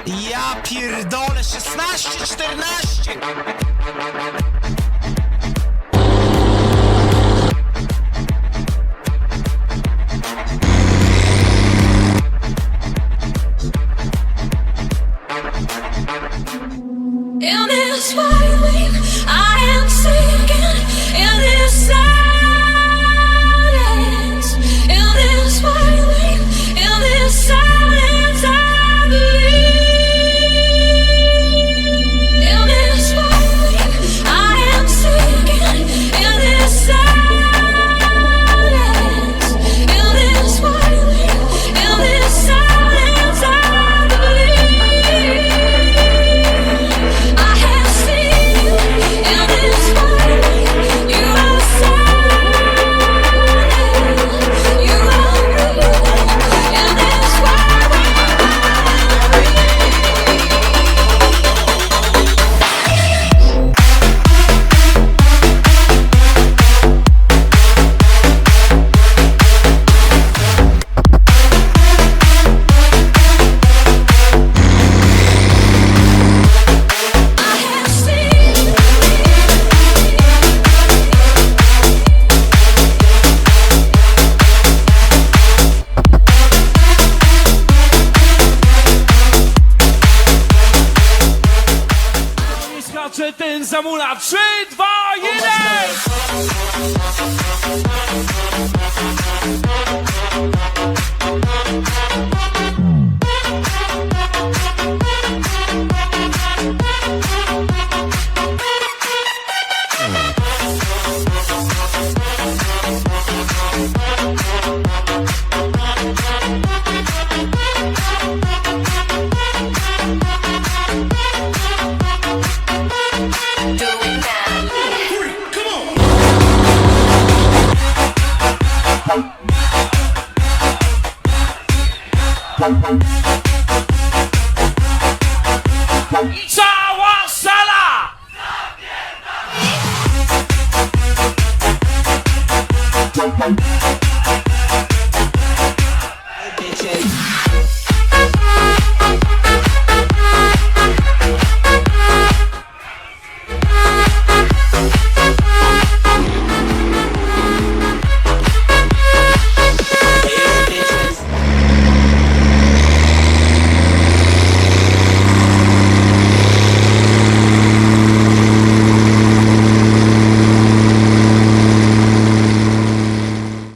Ja pierdolę, 16-14. In this violin, I am sinking in this silence. In this violin, in this silence, I believe. In this violin, I am sinking in this silence. In this violin, in this silence, I believe. Ten zamula 3, 2, 1! Come on.